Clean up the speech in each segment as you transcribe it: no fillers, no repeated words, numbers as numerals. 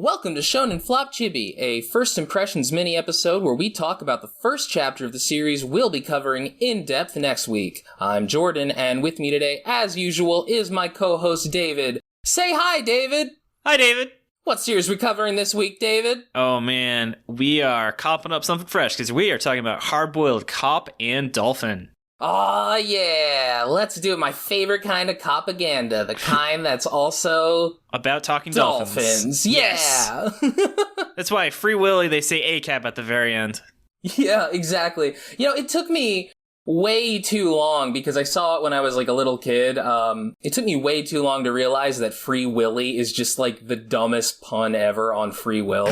Welcome to Shonen Flop Chibi, a first impressions mini episode where we talk about the first chapter of the series we'll be covering in depth next week. I'm Jordan, and with me today, as usual, is my co-host David. Say hi, David! Hi, David! What series we covering this week, David? Oh man, we are copping up something fresh because we are talking about Hard-Boiled Cop and Dolphin. Aw, yeah, let's do it. My favorite kind of propaganda, the kind that's also... about talking dolphins. Yeah! That's why Free Willy, they say ACAB at the very end. Yeah, exactly. You know, it took me way too long because I saw it when I was like a little kid. It took me way too long to realize that Free Willy is just like the dumbest pun ever on free will.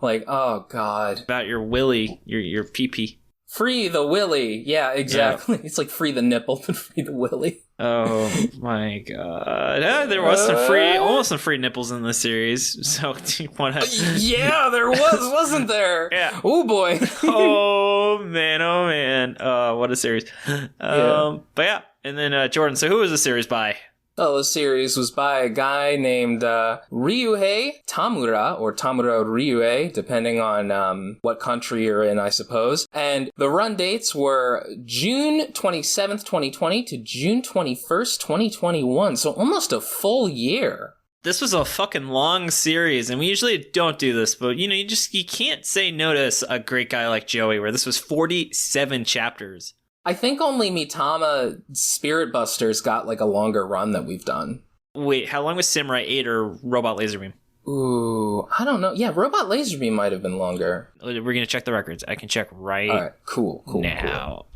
Like, oh god. About your willy, your pee-pee. Free the willy. Yeah, exactly. Yeah. It's like free the nipple, but free the willy. Oh my god. There was almost some free nipples in this series. So do you want to... Yeah, there was, wasn't there? Yeah. Oh boy. Oh man. What a series. But yeah. And then Jordan, so who was the series by? Oh, the series was by a guy named Ryuhei Tamura, or Tamura Ryuhei, depending on what country you're in, I suppose. And the run dates were June 27th, 2020 to June 21st, 2021. So almost a full year. This was a fucking long series, and we usually don't do this, but you can't say no to a great guy like Joey, where this was 47 chapters. I think only Mitama Spirit Busters got like a longer run that we've done. Wait, how long was Samurai 8 or Robot Laserbeam? Ooh, I don't know. Yeah, Robot Laserbeam might have been longer. We're going to check the records. I can check right All right, cool. now.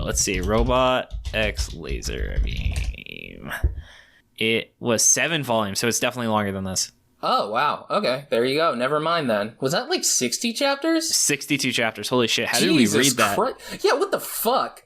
Let's see. Robot X Laserbeam. It was 7 volumes, so it's definitely longer than this. Oh, wow. Okay, there you go. Never mind then. Was that like 60 chapters? 62 chapters. Holy shit. How did we read that? Yeah, what the fuck?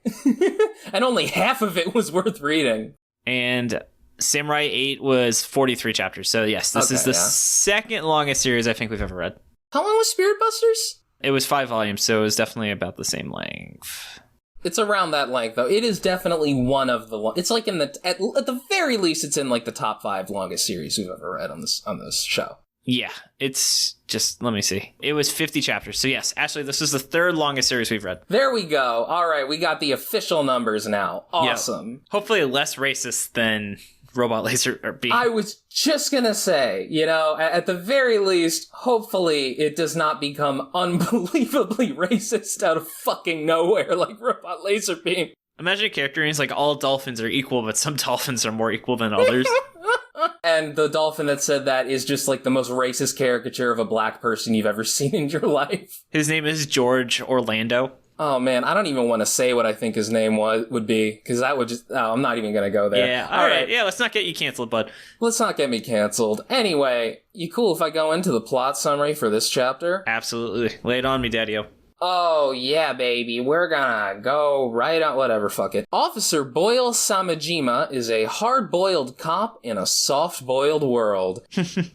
And only half of it was worth reading. And Samurai 8 was 43 chapters. So yes, this is the second longest series I think we've ever read. How long was Spirit Busters? It was 5 volumes, so it was definitely about the same length. It's around that length, though. It is definitely one of the... It's like in the... At the very least, it's in like the top 5 longest series we've ever read on this show. Yeah, it's just... Let me see. It was 50 chapters. So yes, actually, this is the third longest series we've read. There we go. All right, we got the official numbers now. Awesome. Yep. Hopefully less racist than Robot Laserbeam. I was just gonna say, at the very least, hopefully it does not become unbelievably racist out of fucking nowhere like Robot Laserbeam. Imagine a character and he's like, all dolphins are equal, but some dolphins are more equal than others. And the dolphin that said that is just like the most racist caricature of a black person you've ever seen in your life. His name is George Orlando. Oh man, I don't even want to say what I think his name would be, because that would just... Oh, I'm not even going to go there. Yeah, all right. Yeah, let's not get you canceled, bud. Let's not get me canceled. Anyway, you cool if I go into the plot summary for this chapter? Absolutely. Lay it on me, Daddy-o. Oh, yeah, baby. We're gonna go right on... Whatever, fuck it. Officer Boyle Samejima is a hard-boiled cop in a soft-boiled world.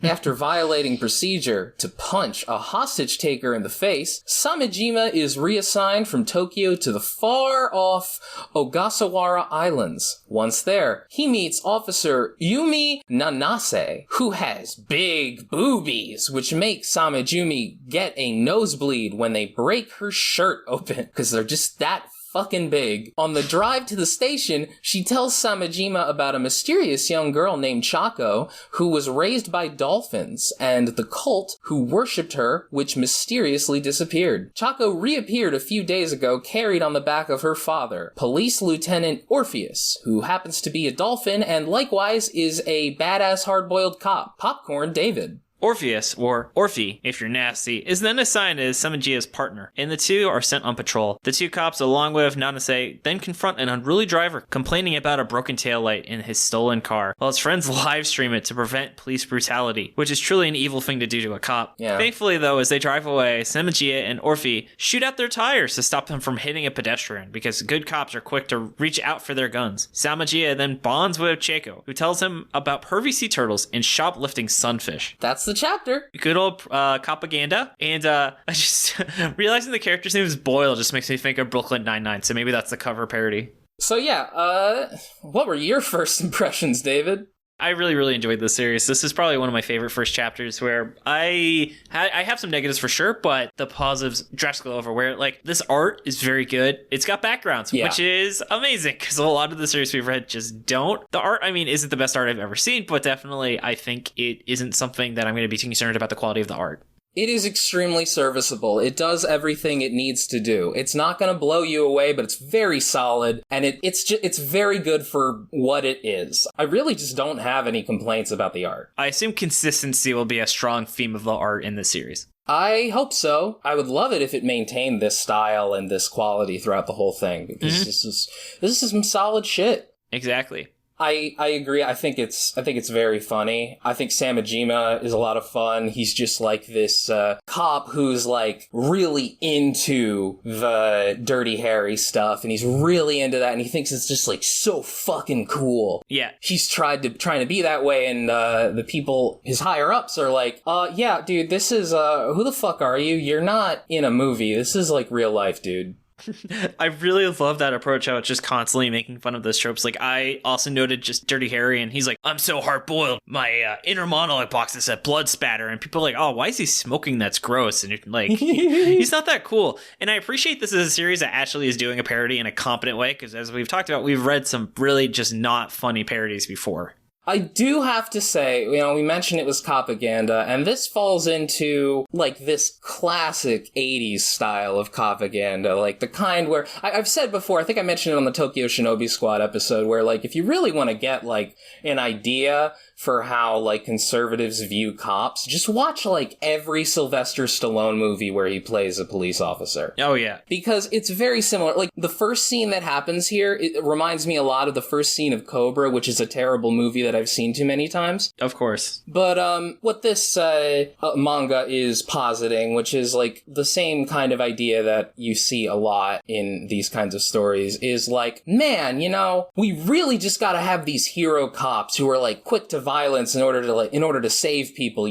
After violating procedure to punch a hostage-taker in the face, Samejima is reassigned from Tokyo to the far-off Ogasawara Islands. Once there, he meets Officer Yumi Nanase, who has big boobies, which make Samejima get a nosebleed when they break her shirt open, because they're just that fucking big. On the drive to the station, she tells Samejima about a mysterious young girl named Chako who was raised by dolphins, and the cult who worshipped her, which mysteriously disappeared. Chako reappeared a few days ago, carried on the back of her father, Police Lieutenant Orpheus, who happens to be a dolphin and likewise is a badass hard-boiled cop, Popcorn David. Orpheus, or Orphe, if you're nasty, is then assigned as Samejia's partner, and the two are sent on patrol. The two cops, along with Nanase, then confront an unruly driver complaining about a broken taillight in his stolen car, while his friends live stream it to prevent police brutality, which is truly an evil thing to do to a cop. Yeah. Thankfully, though, as they drive away, Samejia and Orphe shoot out their tires to stop them from hitting a pedestrian, because good cops are quick to reach out for their guns. Samejia then bonds with Chako, who tells him about pervy sea turtles and shoplifting sunfish. That's the chapter. Good old propaganda. And I just realizing the character's name is Boyle just makes me think of Brooklyn Nine-Nine, so maybe that's the cover parody. So yeah, what were your first impressions, David? I really, really enjoyed this series. This is probably one of my favorite first chapters where I have some negatives for sure, but the positives drastically over where, like, this art is very good. It's got backgrounds, which is amazing because a lot of the series we've read just don't. The art, I mean, isn't the best art I've ever seen, but definitely I think it isn't something that I'm going to be too concerned about the quality of the art. It is extremely serviceable. It does everything it needs to do. It's not going to blow you away, but it's very solid, and it's very good for what it is. I really just don't have any complaints about the art. I assume consistency will be a strong theme of the art in this series. I hope so. I would love it if it maintained this style and this quality throughout the whole thing, because this is some solid shit. Exactly. I agree. I think it's very funny. I think Samajima is a lot of fun. He's just like this cop who's like really into the Dirty Harry stuff, and he's really into that, and he thinks it's just like so fucking cool. Yeah. He's trying to be that way, and the people, his higher ups, are like, yeah, dude, this is who the fuck are you? You're not in a movie. This is like real life, dude. I really love that approach, how it's just constantly making fun of those tropes. Like, I also noted just Dirty Harry, and he's like, I'm so hard-boiled. My inner monologue box is a blood spatter. And people are like, oh, why is he smoking? That's gross. And like, he's not that cool. And I appreciate this as a series that actually is doing a parody in a competent way, because as we've talked about, we've read some really just not funny parodies before. I do have to say, we mentioned it was propaganda, and this falls into, like, this classic 80s style of propaganda, like the kind where, I've said before, I think I mentioned it on the Tokyo Shinobi Squad episode, where, like, if you really want to get, like, an idea for how, like, conservatives view cops, just watch, like, every Sylvester Stallone movie where he plays a police officer. Oh, yeah. Because it's very similar. Like, the first scene that happens here, it reminds me a lot of the first scene of Cobra, which is a terrible movie that I've seen too many times. Of course. But, what this, manga is positing, which is, like, the same kind of idea that you see a lot in these kinds of stories, is like, man, we really just gotta have these hero cops who are, like, quick to violence in order to save people,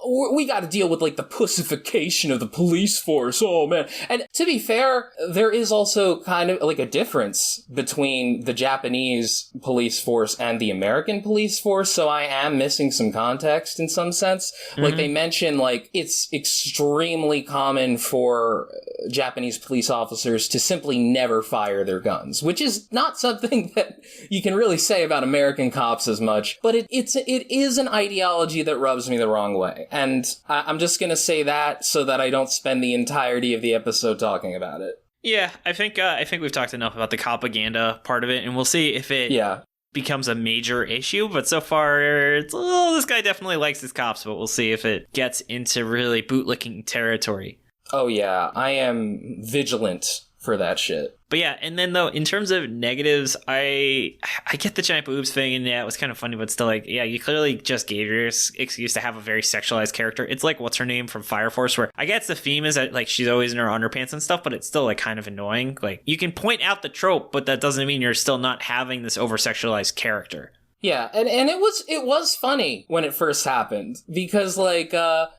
we got to deal with, like, the pussification of the police force. Oh, man. And to be fair, there is also kind of, like, a difference between the Japanese police force and the American police force, so I am missing some context in some sense. Mm-hmm. Like, they mention, like, it's extremely common for Japanese police officers to simply never fire their guns, which is not something that you can really say about American cops as much, but it is an ideology that rubs me the wrong way. And I'm just going to say that so that I don't spend the entirety of the episode talking about it. Yeah, I think we've talked enough about the propaganda part of it, and we'll see if it becomes a major issue. But so far, this guy definitely likes his cops, but we'll see if it gets into really bootlicking territory. Oh, yeah, I am vigilant for that shit. But yeah, and then though, in terms of negatives, I get the giant boobs thing, and yeah, it was kind of funny, but still, like, yeah, you clearly just gave your excuse to have a very sexualized character. It's like, what's her name from Fire Force, where I guess the theme is that, like, she's always in her underpants and stuff, but it's still, like, kind of annoying. Like, you can point out the trope, but that doesn't mean you're still not having this over-sexualized character. Yeah, and it was funny when it first happened, because, like,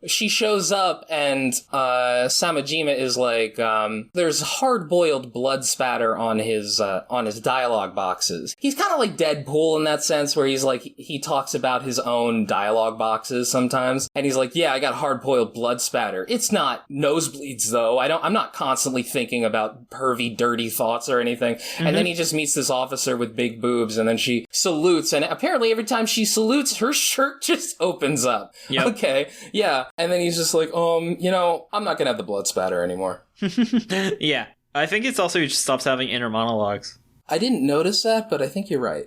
she shows up and, Samajima is like, there's hard-boiled blood spatter on his dialogue boxes. He's kind of like Deadpool in that sense, where he's like, he talks about his own dialogue boxes sometimes, and he's like, yeah, I got hard-boiled blood spatter. It's not nosebleeds, though. I'm not constantly thinking about pervy, dirty thoughts or anything. Mm-hmm. And then he just meets this officer with big boobs, and then she salutes, and apparently every time she salutes, her shirt just opens up. Yep. Okay, yeah. And then he's just like, I'm not gonna have the blood spatter anymore. Yeah. I think it's also he just stops having inner monologues. I didn't notice that, but I think you're right.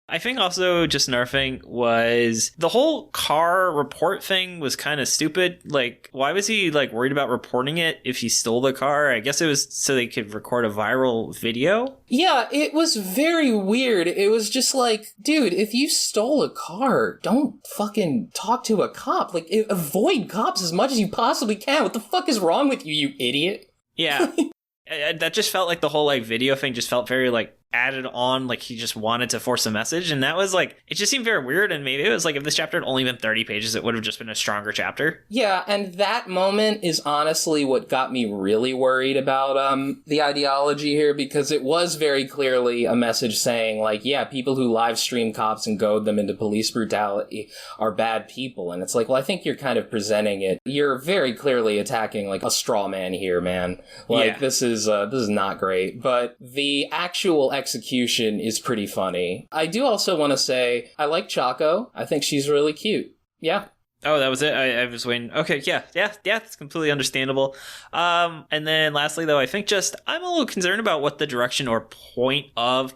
I think also just another thing was the whole car report thing was kind of stupid. Like, why was he, like, worried about reporting it if he stole the car? I guess it was so they could record a viral video. Yeah, it was very weird. It was just like, dude, if you stole a car, don't fucking talk to a cop. Like, avoid cops as much as you possibly can. What the fuck is wrong with you, you idiot? Yeah. That just felt like the whole, like, video thing just felt very, like, added on, like he just wanted to force a message, and that was like, it just seemed very weird. And maybe it was like, if this chapter had only been 30 pages, it would have just been a stronger chapter. Yeah, and that moment is honestly what got me really worried about the ideology here, because it was very clearly a message saying, like, yeah, people who live stream cops and goad them into police brutality are bad people. And it's like, well, I think you're kind of presenting it. You're very clearly attacking like a straw man here, man. Like, this is not great. But the actual execution is pretty funny. I do also want to say I like Chaco. I think she's really cute. Yeah. Oh, that was it? I was waiting. Okay, yeah, it's completely understandable. And then lastly, though, I think just I'm a little concerned about what the direction or point of,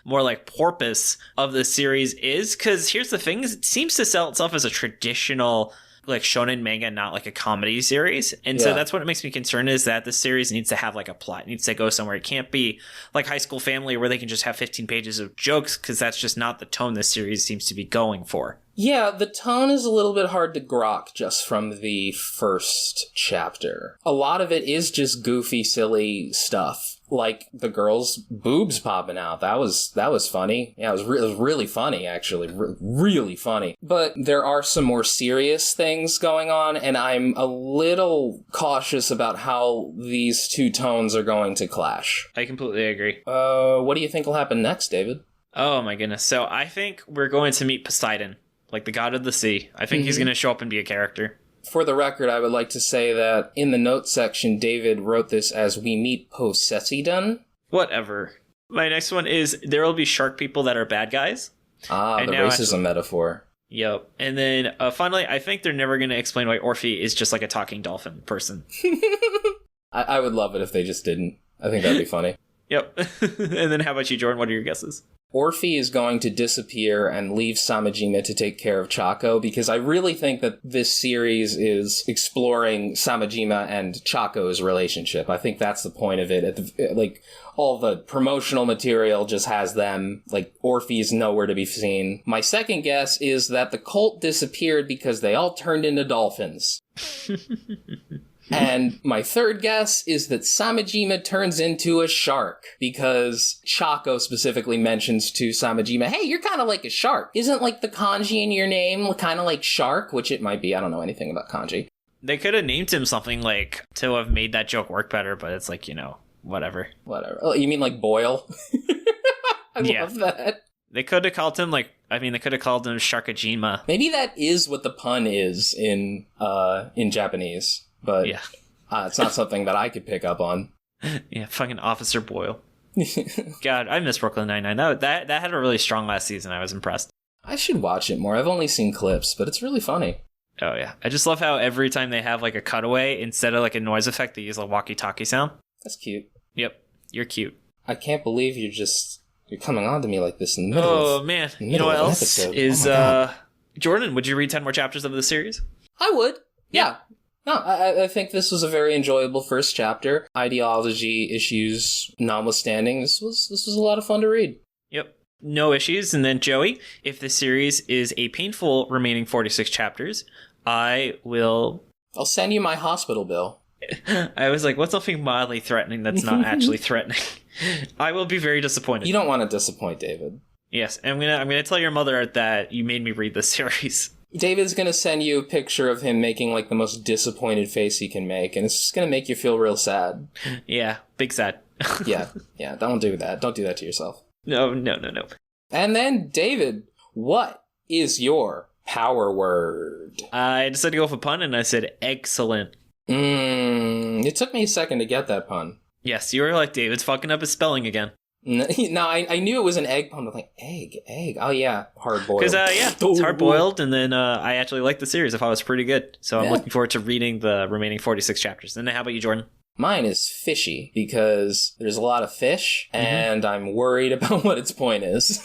more like porpoise of the series is, because here's the thing, it seems to sell itself as a traditional like shonen manga, not like a comedy series. And so that's what makes me concerned, is that the series needs to have like a plot. It needs to go somewhere. It can't be like High School Family where they can just have 15 pages of jokes, because that's just not the tone this series seems to be going for. Yeah, the tone is a little bit hard to grok just from the first chapter. A lot of it is just goofy, silly stuff. Like the girl's boobs popping out. That was funny. Yeah, it was really funny, actually. Really funny. But there are some more serious things going on, and I'm a little cautious about how these two tones are going to clash. I completely agree. What do you think will happen next, David? Oh my goodness. So I think we're going to meet Poseidon, like the god of the sea. I think he's going to show up and be a character. For the record, I would like to say that in the notes section, David wrote this as we meet Poseidon. Whatever. My next one is there will be shark people that are bad guys. Ah, and the racism metaphor. Yep. And then finally, I think they're never going to explain why Orphe is just like a talking dolphin person. I would love it if they just didn't. I think that'd be funny. Yep. And then how about you, Jordan? What are your guesses? Orphe is going to disappear and leave Samejima to take care of Chaco, because I really think that this series is exploring Samejima and Chaco's relationship. I think that's the point of it. Like, all the promotional material just has them. Like, Orphe's nowhere to be seen. My second guess is that the cult disappeared because they all turned into dolphins. And my third guess is that Samejima turns into a shark, because Chaco specifically mentions to Samejima, hey, you're kind of like a shark. Isn't like the kanji in your name kind of like shark? Which it might be. I don't know anything about kanji. They could have named him something like to have made that joke work better, but it's like, whatever. Whatever. Oh, you mean like Boyle? I love that. They could have called him they could have called him Sharkajima. Maybe that is what the pun is in Japanese. But yeah. It's not something that I could pick up on. Yeah, fucking Officer Boyle. God, I miss Brooklyn Nine-Nine. That had a really strong last season. I was impressed. I should watch it more. I've only seen clips, but it's really funny. Oh, yeah. I just love how every time they have like a cutaway, instead of like a noise effect, they use a walkie-talkie sound. That's cute. Yep, you're cute. I can't believe you're coming on to me like this in the middle of... Oh, man. You know what else is... Jordan, would you read 10 more chapters of the series? I would. Yeah. No, I think this was a very enjoyable first chapter. Ideology issues notwithstanding, this was a lot of fun to read. Yep. No issues. And then Joey, if the series is a painful remaining 46 chapters, I'll send you my hospital bill. I was like, what's something mildly threatening that's not actually threatening? I will be very disappointed. You don't want to disappoint David. Yes, I'm gonna tell your mother that you made me read this series. David's going to send you a picture of him making, like, the most disappointed face he can make, and it's just going to make you feel real sad. Yeah, big sad. Yeah, don't do that. Don't do that to yourself. No. And then, David, what is your power word? I decided to go with a pun, and I said excellent. It took me a second to get that pun. Yes, you were like, David's fucking up his spelling again. No, I knew it was an egg pun. I was like, egg. Oh, yeah, hard-boiled. Because, it's hard-boiled, and then I actually liked the series. I thought it was pretty good. So I'm looking forward to reading the remaining 46 chapters. And then how about you, Jordan? Mine is fishy, because there's a lot of fish, and I'm worried about what its point is.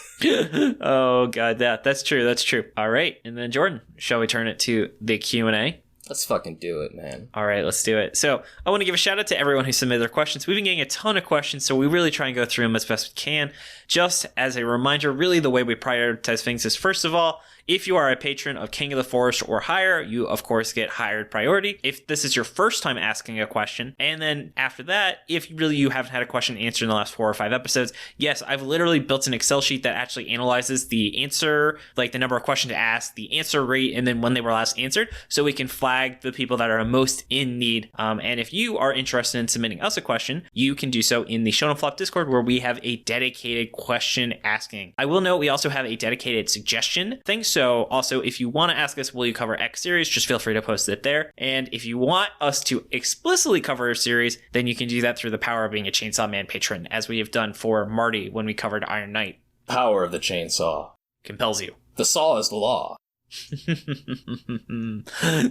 Oh, God, that's true. All right, and then Jordan, shall we turn it to the Q&A? Let's fucking do it, man. All right, let's do it. So I want to give a shout out to everyone who submitted their questions. We've been getting a ton of questions, so we really try and go through them as best we can. Just as a reminder, really the way we prioritize things is, first of all, If you are a patron of King of the Forest or higher, you of course get hired priority. If this is your first time asking a question, and then after that, if really you haven't had a question answered in the last 4 or 5 episodes, yes, I've literally built an Excel sheet that actually analyzes the answer, like the number of questions to ask, the answer rate, and then when they were last answered, so we can flag the people that are most in need. And if you are interested in submitting us a question, you can do so in the Shonen Flop Discord, where we have a dedicated question asking. I will note we also have a dedicated suggestion thing. So also, if you want to ask us, will you cover X series, just feel free to post it there. And if you want us to explicitly cover a series, then you can do that through the power of being a Chainsaw Man patron, as we have done for Marty when we covered Iron Knight. Power of the chainsaw Compels you. The saw is the law.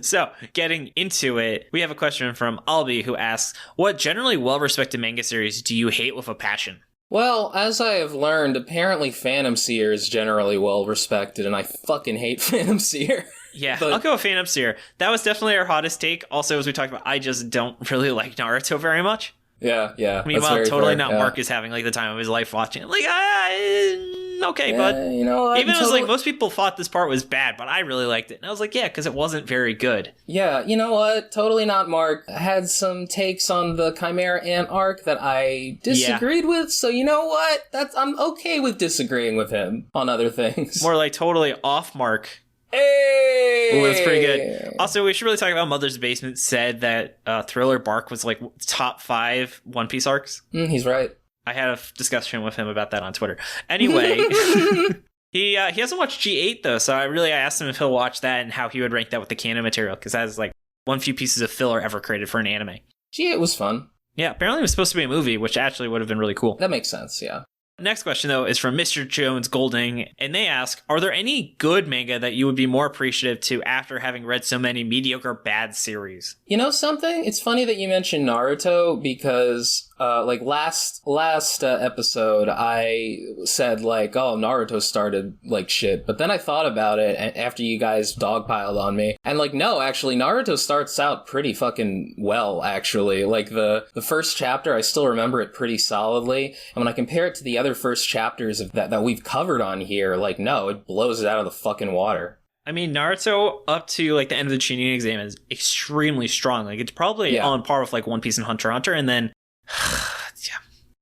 So, getting into it, we have a question from Albi, who asks, what generally well-respected manga series do you hate with a passion? Well, as I have learned, apparently Phantom Seer is generally well respected, and I fucking hate Phantom Seer. Yeah, But- I'll go with Phantom Seer. That was definitely our hottest take. Also, as we talked about, I just don't really like Naruto very much. Yeah. Meanwhile, that's totally very not fair, yeah. Mark is having like the time of his life watching it. Like, okay, Yeah, bud. you know, Even it was like most people thought this part was bad, but I really liked it. And I was like, yeah, because it wasn't very good. Yeah, you know what? Totally not Mark. I had some takes on the Chimera Ant arc that I disagreed with, so you know what? I'm okay with disagreeing with him on other things. More like totally off Mark. Hey! Ooh, it's pretty good. Also, we should really talk about Mother's Basement said that Thriller Bark was like top 5 One Piece arcs. He's right. I had a discussion with him about that on Twitter. Anyway, he hasn't watched G8 though, so I asked him if he'll watch that and how he would rank that with the canon material, because that is like one few pieces of filler ever created for an anime. Gee, it was fun. Yeah, apparently it was supposed to be a movie, which actually would have been really cool. That makes sense, yeah. Next question, though, is from Mr. Jones Golding, and they ask, are there any good manga that you would be more appreciative to after having read so many mediocre bad series? You know something? It's funny that you mentioned Naruto, because like last episode I said like, oh, Naruto started like shit, but then I thought about it after you guys dogpiled on me, and like, no, actually Naruto starts out pretty fucking well, actually. Like the first chapter, I still remember it pretty solidly, and when I compare it to the other first chapters of that we've covered on here, like, no, it blows it out of the fucking water. I mean, Naruto up to like the end of the Chunin exam is extremely strong. Like, it's probably on par with like One Piece and Hunter x Hunter, and then yeah.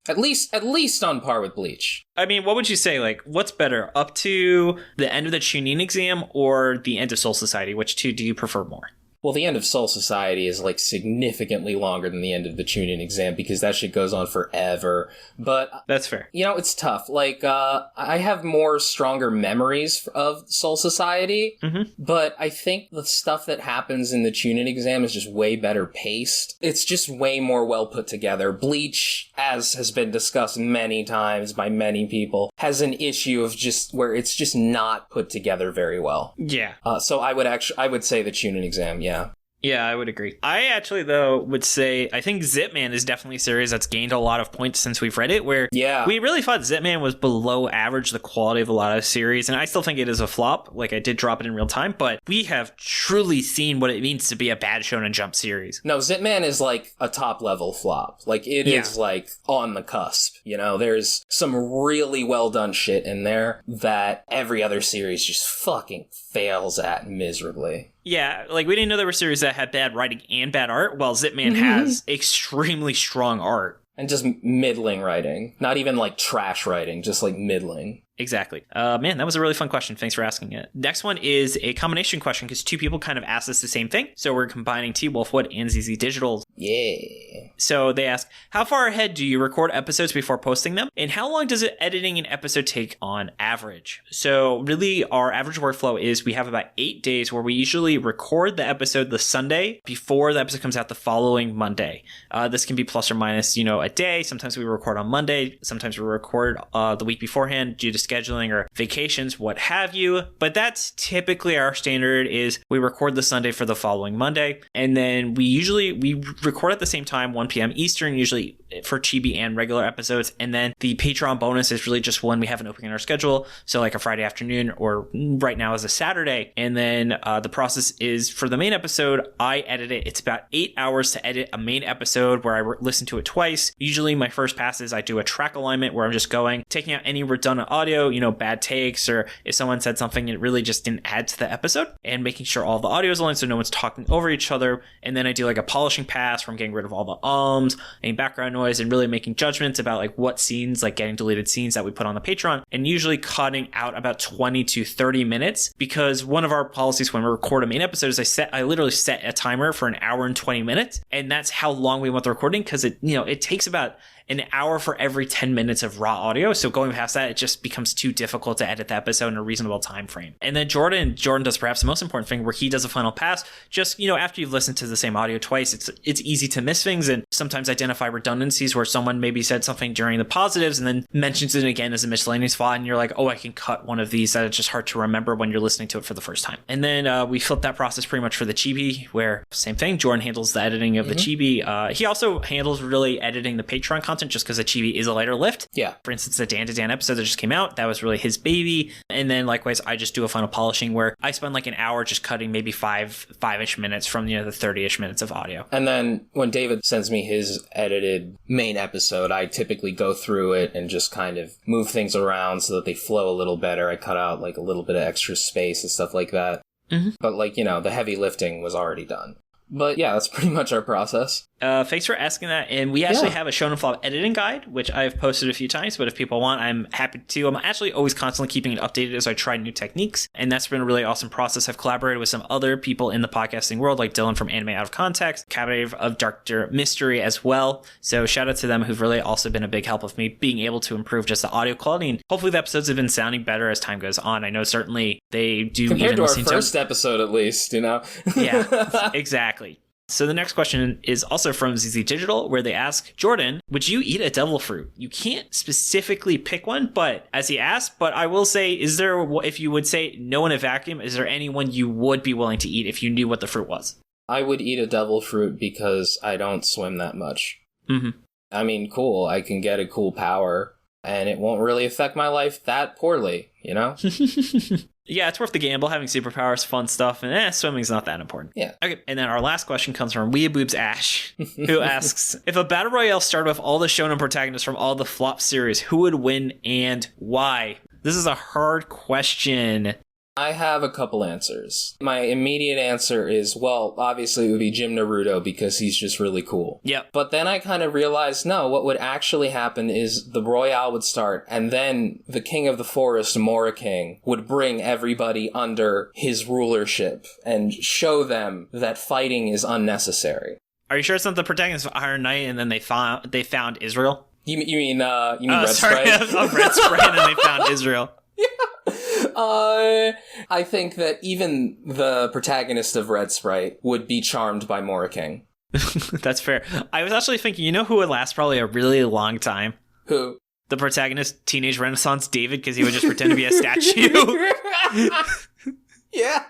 At least on par with Bleach. I mean, what would you say? Like, what's better, up to the end of the Chunin exam or the end of Soul Society? Which two do you prefer more? Well, the end of Soul Society is like significantly longer than the end of the Chunin exam, because that shit goes on forever. But that's fair. You know, it's tough. Like, I have more stronger memories of Soul Society, but I think the stuff that happens in the Chunin exam is just way better paced. It's just way more well put together. Bleach, as has been discussed many times by many people, has an issue of just where it's just not put together very well. Yeah. So I would say the Chunin exam, yeah. Yeah, I would agree. I actually, though, would say I think Zipman is definitely a series that's gained a lot of points since we've read it, where we really thought Zipman was below average the quality of a lot of series, and I still think it is a flop. Like, I did drop it in real time, but we have truly seen what it means to be a bad Shonen Jump series. No, Zipman is like a top-level flop. Like, it is like on the cusp, you know? There's some really well-done shit in there that every other series just fucking fails at miserably. Yeah, like, we didn't know there were series that had bad writing and bad art, while Zipman has extremely strong art. And just middling writing. Not even, like, trash writing, just, like, middling. Exactly. Man, that was a really fun question. Thanks for asking it. Next one is a combination question, because 2 people kind of asked us the same thing. So we're combining T. Wolfwood and ZZ Digital. Yeah. So they ask, how far ahead do you record episodes before posting them? And how long does editing an episode take on average? So really, our average workflow is we have about 8 days where we usually record the episode the Sunday before the episode comes out the following Monday. This can be plus or minus, a day. Sometimes we record on Monday. Sometimes we record the week beforehand due to scheduling or vacations, what have you. But that's typically our standard, is we record the Sunday for the following Monday. And then we record at the same time, 1 p.m. Eastern, usually for Chibi and regular episodes. And then the Patreon bonus is really just when we have an opening in our schedule. So like a Friday afternoon, or right now is a Saturday. And then the process is for the main episode, I edit it. It's about 8 hours to edit a main episode where I listen to it twice. Usually my first pass is I do a track alignment where I'm just taking out any redundant audio, bad takes, or if someone said something it really just didn't add to the episode, and making sure all the audio is aligned so no one's talking over each other. And then I do like a polishing pass from getting rid of all the any background noise, and really making judgments about like what scenes, like getting deleted scenes that we put on the Patreon, and usually cutting out about 20 to 30 minutes, because one of our policies when we record a main episode is I literally set a timer for an hour and 20 minutes, and that's how long we want the recording, because it takes about an hour for every 10 minutes of raw audio. So going past that, it just becomes too difficult to edit the episode in a reasonable time frame. And then Jordan does perhaps the most important thing, where he does a final pass. Just, after you've listened to the same audio twice, it's easy to miss things and sometimes identify redundancies where someone maybe said something during the positives and then mentions it again as a miscellaneous file. And you're like, oh, I can cut one of these. That it's just hard to remember when you're listening to it for the first time. And then we flip that process pretty much for the Chibi, where same thing. Jordan handles the editing of the Chibi. He also handles really editing the Patreon content, just because the Chibi is a lighter lift. Yeah. For instance, the Dan to Dan episode that just came out, that was really his baby. And then likewise, I just do a final polishing where I spend like an hour just cutting maybe five-ish minutes from, the 30-ish minutes of audio. And then when David sends me his edited main episode, I typically go through it and just kind of move things around so that they flow a little better. I cut out like a little bit of extra space and stuff like that. But like, the heavy lifting was already done. But yeah, that's pretty much our process. Thanks for asking that. And we actually have a Shonen Flop editing guide, which I've posted a few times, but if people want, I'm happy to. I'm actually always constantly keeping it updated as I try new techniques, and that's been a really awesome process. I've collaborated with some other people in the podcasting world, like Dylan from Anime Out of Context, Cabaret of Dr. Mystery as well. So shout out to them, who've really also been a big help of me being able to improve just the audio quality. And hopefully the episodes have been sounding better as time goes on. I know certainly they do. Compared to our first episode, at least, Yeah, exactly. So the next question is also from ZZ Digital, where they ask, Jordan, would you eat a devil fruit? You can't specifically pick one, but as he asked, but I will say, if you would say no in a vacuum, is there anyone you would be willing to eat if you knew what the fruit was? I would eat a devil fruit because I don't swim that much. I mean, cool, I can get a cool power, and it won't really affect my life that poorly, Yeah, it's worth the gamble. Having superpowers, fun stuff, and swimming's not that important. Yeah. Okay, and then our last question comes from Weeaboobs Ash, who asks, if a battle royale started with all the shonen protagonists from all the flop series, who would win and why? This is a hard question. I have a couple answers. My immediate answer is, well, obviously it would be Jim Naruto because he's just really cool. Yep. But then I kind of realized, no, what would actually happen is the Royale would start, and then the King of the Forest, Morriking, would bring everybody under his rulership and show them that fighting is unnecessary. Are you sure it's not the protagonist of Iron Knight and then they found Israel? You mean Red Sprite? Of Red Sprite and then they found Israel. I think that even the protagonist of Red Sprite would be charmed by Morriking. That's fair. I was actually thinking, who would last probably a really long time? Who? The protagonist, Teenage Renaissance David, because he would just pretend to be a statue. Yeah.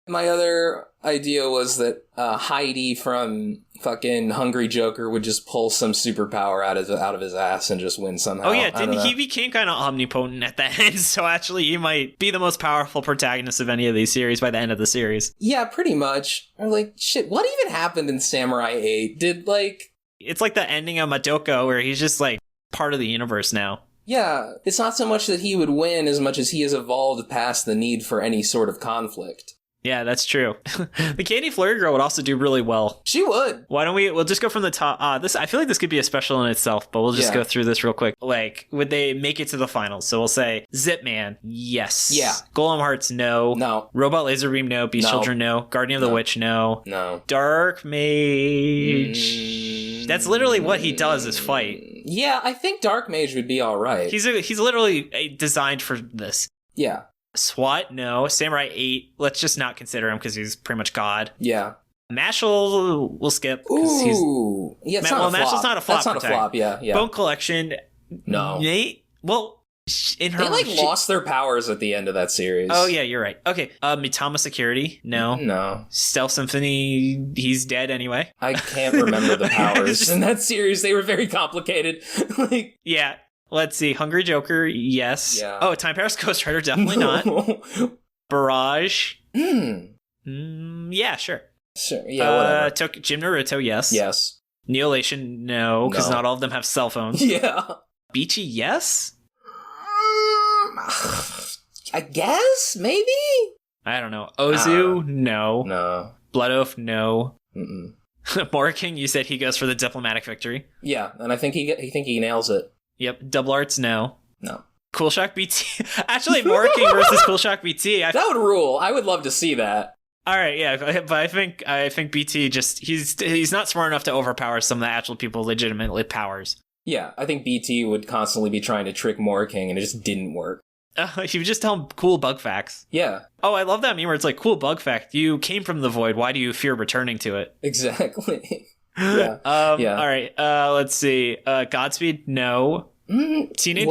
My other idea was that Heidi from fucking Hungry Joker would just pull some superpower out of his ass and just win somehow. Oh yeah, didn't he became kind of omnipotent at the end? So actually, he might be the most powerful protagonist of any of these series by the end of the series. Yeah, pretty much. Or like, shit, what even happened in Samurai 8? It's like the ending of Madoka, where he's just like part of the universe now. Yeah, it's not so much that he would win as much as he has evolved past the need for any sort of conflict. Yeah, that's true. The Candy Flurry Girl would also do really well. She would. Why don't we'll just go from the top. I feel like this could be a special in itself, but we'll just go through this real quick. Like, would they make it to the finals? So we'll say Zip Man, yes. Yeah. Golem Hearts, no. No. Robot Laser Beam, no. Beast Children, no. Guardian of the Witch, no. No. Dark Mage. That's literally what he does is fight. Yeah, I think Dark Mage would be alright. He's literally designed for this. Yeah. SWAT, no. Samurai 8, let's just not consider him because he's pretty much God. Yeah. Mashal, we'll skip. Ooh. Yeah, Mashal's not a flop. That's not a flop, yeah. Bone Collection, no. Nate, well, In her, They lost their powers at the end of that series. Oh yeah, you're right. Okay, Mitama Security, no. No. Stealth Symphony, he's dead anyway. I can't remember the powers in that series. They were very complicated. Yeah. Let's see. Hungry Joker, yes. Yeah. Oh, Time Paris Ghost Rider, definitely not. Barrage. Yeah, sure. Sure. Yeah, whatever. Jim Naruto, yes. Yes. Neolation, no, because No. not all of them have cell phones. Yeah. Beachy, yes? I guess? Maybe? I don't know. Ozu, no. No. Blood Oath, no. Mm-mm. Morking, you said he goes for the diplomatic victory. Yeah, and I think he nails it. Yep. Double Arts, no. No. Cool Shock BT. Actually, Morking versus Cool Shock BT. That would rule. I would love to see that. All right, yeah, but I think BT just he's not smart enough to overpower some of the actual people legitimately powers. Yeah, I think BT would constantly be trying to trick Morking, and it just didn't work. He would just tell him cool bug facts. Yeah. Oh, I love that meme where it's like, cool bug fact. You came from the void. Why do you fear returning to it? Exactly. Yeah. Yeah. All right. Let's see. Godspeed, no. Teenage.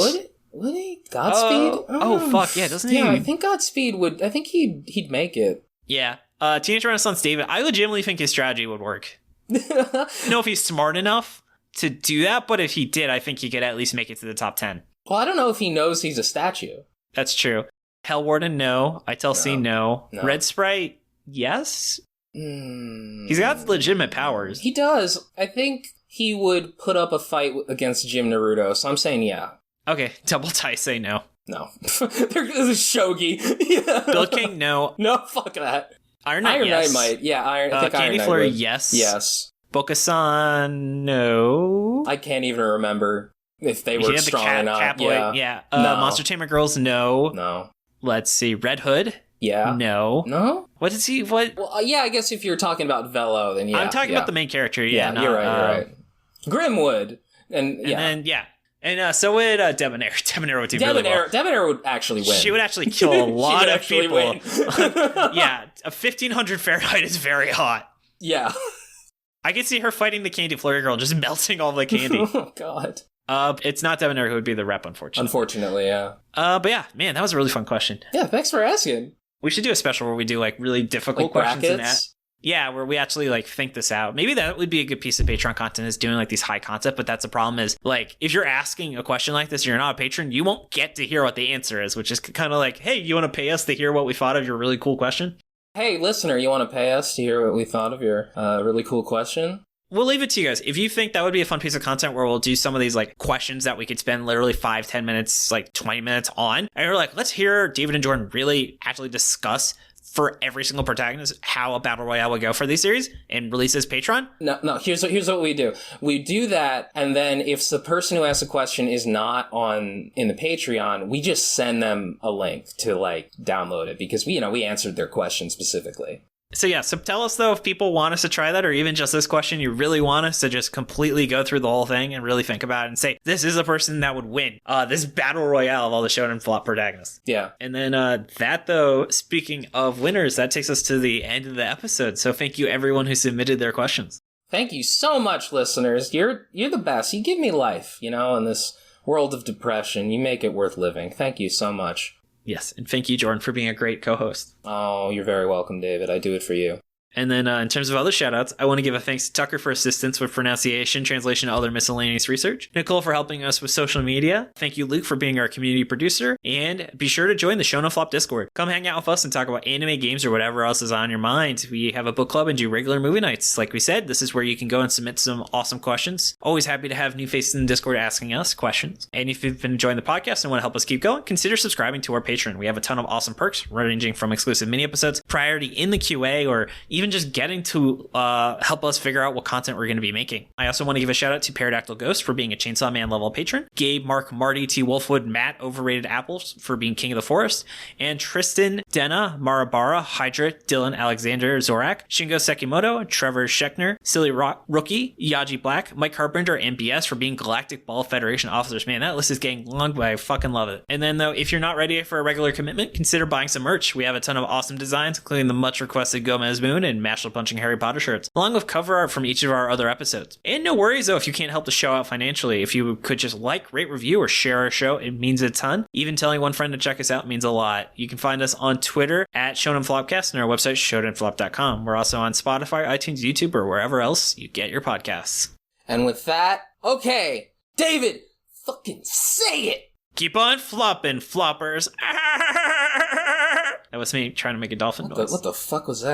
Would he? Godspeed? Oh, fuck yeah! Doesn't he? Yeah, I think Godspeed would. I think he'd make it. Yeah. Teenage Renaissance David. I legitimately think his strategy would work. I don't know if he's smart enough to do that, but if he did, I think he could at least make it to the top 10. Well, I don't know if he knows he's a statue. That's true. Hell Warden, no. Itel C, no. No. Red Sprite, yes. He's got legitimate powers. He does. I think he would put up a fight against Jim Naruto, so I'm saying yeah. Okay, Double Tie, say no. No. There's Shogi. Yeah. Bill King, no. No, fuck that. Iron Knight, yes. Knight might. Yeah, I think Candy Iron Knight Flurry, would. yes. Yes. Bokusan, no. I can't even remember if they were strong or not. Capoid, yeah. No. Monster Tamer Girls, no. No. Let's see. Red Hood? Yeah. No. No? What is he? What? Well, yeah, I guess if you're talking about Velo, then yeah. I'm talking about the main character, yeah. Yeah, you're right. Grimwood. And then, yeah. And so would Debonair. Debonair would do really well. Debonair would actually win. She would actually kill a lot of people. Win. Yeah, a 1500 Fahrenheit is very hot. Yeah. I could see her fighting the Candy Flurry Girl, just melting all the candy. Oh, God. It's not Debonair who would be the rep, unfortunately. Unfortunately, yeah. But yeah, man, that was a really fun question. Yeah, thanks for asking. We should do a special where we do like really difficult questions in that. Brackets? Yeah, where we actually like think this out. Maybe that would be a good piece of Patreon content, is doing like these high concept, but that's the problem is like if you're asking a question like this, you're not a patron, you won't get to hear what the answer is, which is kind of like, hey, you want to pay us to hear what we thought of your really cool question? Hey, listener, you want to pay us to hear what we thought of your really cool question? We'll leave it to you guys. If you think that would be a fun piece of content where we'll do some of these like questions that we could spend literally 5-10 minutes, like 20 minutes on, and we're like, let's hear David and Jordan really actually discuss for every single protagonist how a battle royale would go for these series and release as Patreon. No. Here's what we do. We do that, and then if the person who asks a question is not in the Patreon, we just send them a link to like download it because we answered their question specifically. So yeah, so tell us though if people want us to try that, or even just this question, you really want us to just completely go through the whole thing and really think about it and say, this is a person that would win this battle royale of all the shonen flop protagonists. Yeah. And then that though, speaking of winners, that takes us to the end of the episode. So thank you everyone who submitted their questions. Thank you so much, listeners. You're the best. You give me life, in this world of depression. You make it worth living. Thank you so much. Yes, and thank you, Jordan, for being a great co-host. Oh, you're very welcome, David. I do it for you. And then in terms of other shoutouts, I want to give a thanks to Tucker for assistance with pronunciation, translation, and other miscellaneous research. Nicole for helping us with social media. Thank you, Luke, for being our community producer. And be sure to join the Shonen Flop Discord. Come hang out with us and talk about anime, games, or whatever else is on your mind. We have a book club and do regular movie nights. Like we said, this is where you can go and submit some awesome questions. Always happy to have new faces in the Discord asking us questions. And if you've been enjoying the podcast and want to help us keep going, consider subscribing to our Patreon. We have a ton of awesome perks, ranging from exclusive mini episodes, priority in the QA, or even just getting to help us figure out what content we're going to be making. I also want to give a shout out to Pterodactyl Ghost for being a Chainsaw Man level patron, Gabe, Mark, Marty, T. Wolfwood, Matt, Overrated Apples for being King of the Forest, and Tristan, Denna, Marabara, Hydra, Dylan, Alexander, Zorak, Shingo Sekimoto, Trevor Schechner, Silly Rookie, Yaji Black, Mike Carpenter, and BS for being Galactic Ball Federation officers. Man, that list is getting long, but I fucking love it. And then though, if you're not ready for a regular commitment, consider buying some merch. We have a ton of awesome designs, including the much requested Gomez Moon and Mashless Punching Harry Potter shirts, along with cover art from each of our other episodes. And no worries though if you can't help the show out financially. If you could just like, rate, review, or share our show, it means a ton. Even telling one friend to check us out means a lot. You can find us on Twitter at Shonen Flopcast and our website shonenflop.com. We're also on Spotify, iTunes, YouTube, or wherever else you get your podcasts. And with that, okay, David, fucking say it! Keep on flopping, floppers. That was me trying to make a dolphin noise. What the fuck was that?